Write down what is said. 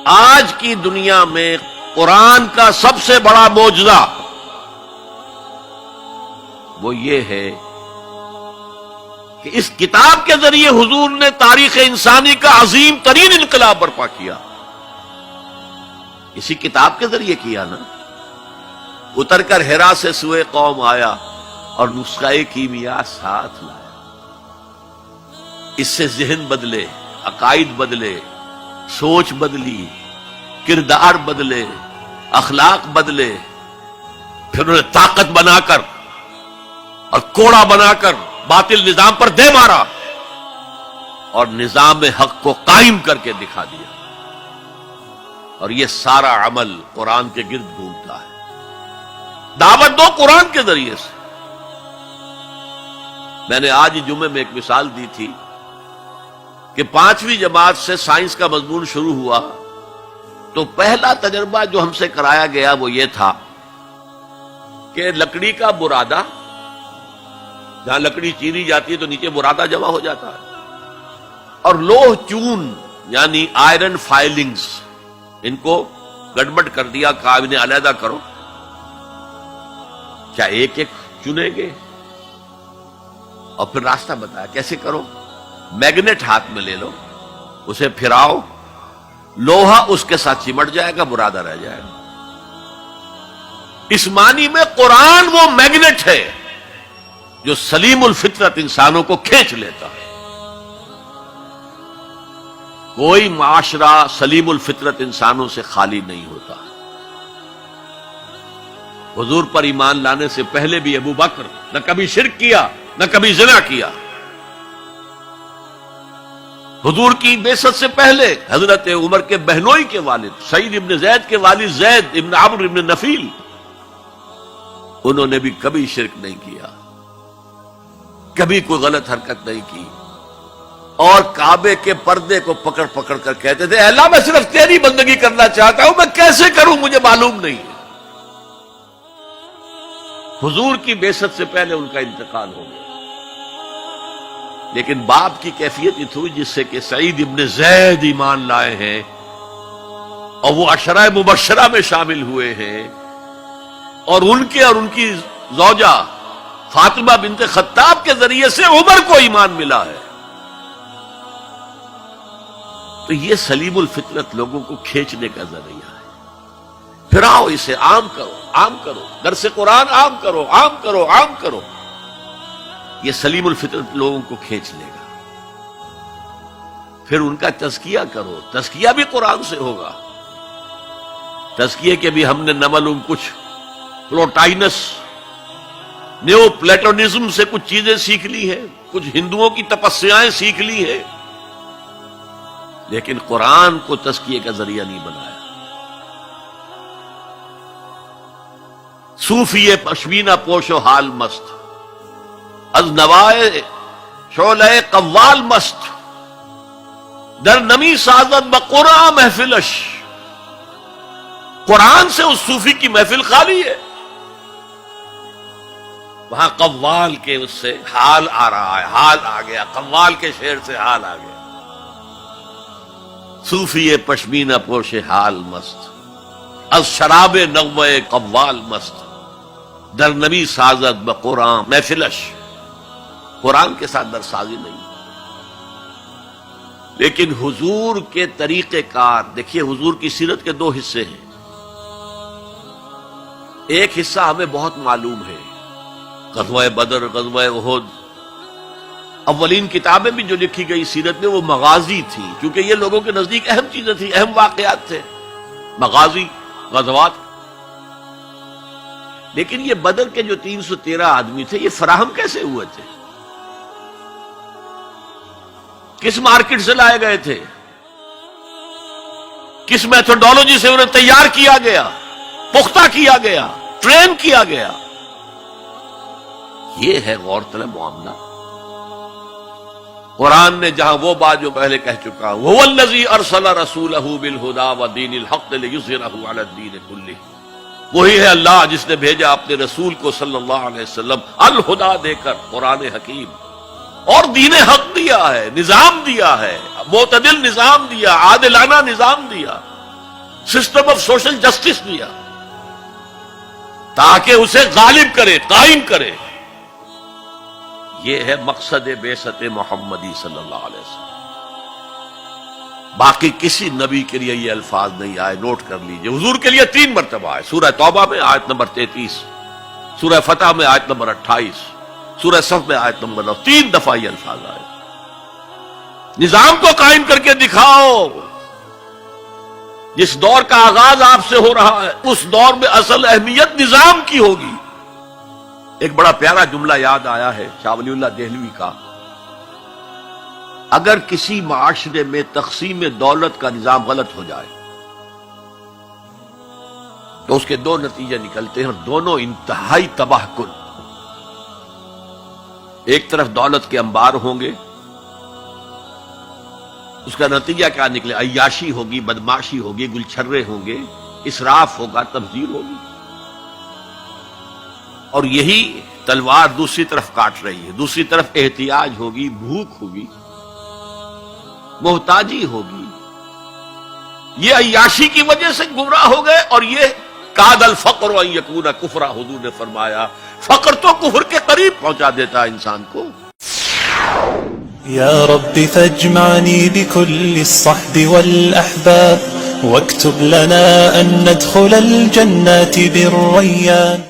آج کی دنیا میں قرآن کا سب سے بڑا معجزہ وہ یہ ہے کہ اس کتاب کے ذریعے حضور نے تاریخ انسانی کا عظیم ترین انقلاب برپا کیا. اسی کتاب کے ذریعے کیا نا. اتر کر حرا سے سوئے قوم آیا اور نسخہ کیمیا ساتھ لایا. اس سے ذہن بدلے، عقائد بدلے، سوچ بدلی، کردار بدلے، اخلاق بدلے. پھر انہیں طاقت بنا کر اور کوڑا بنا کر باطل نظام پر دے مارا اور نظام حق کو قائم کر کے دکھا دیا. اور یہ سارا عمل قرآن کے گرد گھومتا ہے. دعوت دو قرآن کے ذریعے سے. میں نے آج جمعے میں ایک مثال دی تھی کہ 5ویں جماعت سے سائنس کا مضمون شروع ہوا تو پہلا تجربہ جو ہم سے کرایا گیا وہ یہ تھا کہ لکڑی کا برادہ، جہاں لکڑی چیری جاتی ہے تو نیچے برادہ جمع ہو جاتا ہے، اور لوہ چون یعنی آئرن فائلنگز، ان کو گڑبڑ کر دیا، کہا انہیں علیحدہ کرو. کیا ایک ایک چنیں گے؟ اور پھر راستہ بتایا کیسے کرو. میگنیٹ ہاتھ میں لے لو، اسے پھراؤ، لوہا اس کے ساتھ چمٹ جائے گا، برادہ رہ جائے گا. اس معنی میں قرآن وہ میگنیٹ ہے جو سلیم الفطرت انسانوں کو کھینچ لیتا ہے. کوئی معاشرہ سلیم الفطرت انسانوں سے خالی نہیں ہوتا. حضور پر ایمان لانے سے پہلے بھی ابو بکر نہ کبھی شرک کیا، نہ کبھی زنا کیا. حضور کی بعثت سے پہلے حضرت عمر کے بہنوئی کے والد سعید ابن زید کے والد زید ابن عمرو ابن نفیل، انہوں نے بھی کبھی شرک نہیں کیا، کبھی کوئی غلط حرکت نہیں کی، اور کعبے کے پردے کو پکڑ پکڑ کر کہتے تھے اے اللہ میں صرف تیری بندگی کرنا چاہتا ہوں، میں کیسے کروں مجھے معلوم نہیں ہے. حضور کی بعثت سے پہلے ان کا انتقال ہو گیا. لیکن باپ کی کیفیت یہ تھی جس سے کہ سعید ابن زید ایمان لائے ہیں اور وہ عشرہ مبشرہ میں شامل ہوئے ہیں، اور ان کی زوجہ فاطمہ بنت خطاب کے ذریعے سے عمر کو ایمان ملا ہے. تو یہ سلیم الفطرت لوگوں کو کھینچنے کا ذریعہ ہے. پھراؤ اسے، عام کرو، عام کرو، درس قرآن عام کرو، عام کرو، عام کرو. یہ سلیم الفطرت لوگوں کو کھینچ لے گا. پھر ان کا تزکیہ کرو، تزکیہ بھی قرآن سے ہوگا. تزکیے کے بھی ہم نے نہ معلوم کچھ پلوٹائنس نیو پلیٹونزم سے کچھ چیزیں سیکھ لی ہیں، کچھ ہندوؤں کی تپسیائیں سیکھ لی ہیں، لیکن قرآن کو تزکیے کا ذریعہ نہیں بنایا. صوفی پشمینہ پوش و حال مست، از نوائے شعلہ قوال مست، در نمی سازد بقرآن محفلش. قرآن سے اس صوفی کی محفل خالی ہے. وہاں قوال کے اس سے حال آ رہا ہے، حال آ گیا، قوال کے شعر سے حال آ گیا. صوفی پشمینہ پوش حال مست، از شراب نغمہ قوال مست، در نبی سازد بقرآن محفلش. قرآن کے ساتھ درسازی نہیں. لیکن حضور کے طریقہ کار دیکھیے. حضور کی سیرت کے 2 حصے ہیں. ایک حصہ ہمیں بہت معلوم ہے، غزوہ بدر، غزوہ احد. اولین کتابیں بھی جو لکھی گئی سیرت میں وہ مغازی تھی، کیونکہ یہ لوگوں کے نزدیک اہم چیزیں تھیں، اہم واقعات تھے، مغازی، غزوات. لیکن یہ بدر کے جو 313 آدمی تھے یہ فراہم کیسے ہوئے تھے؟ کس مارکیٹ سے لائے گئے تھے؟ کس میتھڈولوجی سے انہیں تیار کیا گیا، پختہ کیا گیا، ٹرین کیا گیا؟ یہ ہے غور طلب معاملہ. قرآن نے جہاں وہ بات جو پہلے کہہ چکا، وَهُوَ الَّذِي أَرْسَلَ رَسُولَهُ بِالْهُدَى وَدِينِ الْحَقِّ لِيُظْهِرَهُ عَلَى الدِّينِ كُلِّهِ. وہی ہے اللہ جس نے بھیجا اپنے رسول کو صلی اللہ علیہ وسلم الہدا دے کر، قرآن حکیم، اور دین حق دیا ہے، نظام دیا ہے، معتدل نظام دیا، عادلانہ نظام دیا. سسٹم آف سوشل جسٹس دیا تاکہ اسے غالب کرے، قائم کرے. یہ ہے مقصد بعثت محمدی صلی اللہ علیہ وسلم. باقی کسی نبی کے لیے یہ الفاظ نہیں آئے، نوٹ کر لیجئے. حضور کے لیے 3 مرتبہ آئے، سورہ توبہ میں آیت نمبر 33، سورہ فتح میں آیت نمبر 28، سورہ صف میں آیت نمبر 9. 3 دفعہ یہ الفاظ آئے. نظام کو قائم کر کے دکھاؤ. جس دور کا آغاز آپ سے ہو رہا ہے اس دور میں اصل اہمیت نظام کی ہوگی. ایک بڑا پیارا جملہ یاد آیا ہے شاہ ولی اللہ دہلوی کا. اگر کسی معاشرے میں تقسیم دولت کا نظام غلط ہو جائے تو اس کے 2 نتیجے نکلتے ہیں اور دونوں انتہائی تباہ کن. ایک طرف دولت کے انبار ہوں گے، اس کا نتیجہ کیا نکلے؟ عیاشی ہوگی، بدماشی ہوگی، گلچھرے ہوں گے، اسراف ہوگا، تبذیر ہوگی. اور یہی تلوار دوسری طرف کاٹ رہی ہے. دوسری طرف احتیاج ہوگی، بھوک ہوگی، محتاجی ہوگی. یہ عیاشی کی وجہ سے گمراہ ہو گئے اور یہ کاد الفقر ان یکون کفرا. حضور نے فرمایا فقر تو کفر کے قریب پہنچا دیتا ہے انسان کو. يا رب فاجمعني بكل الصحب والأحباب واكتب لنا أن ندخل الجنات بالريان.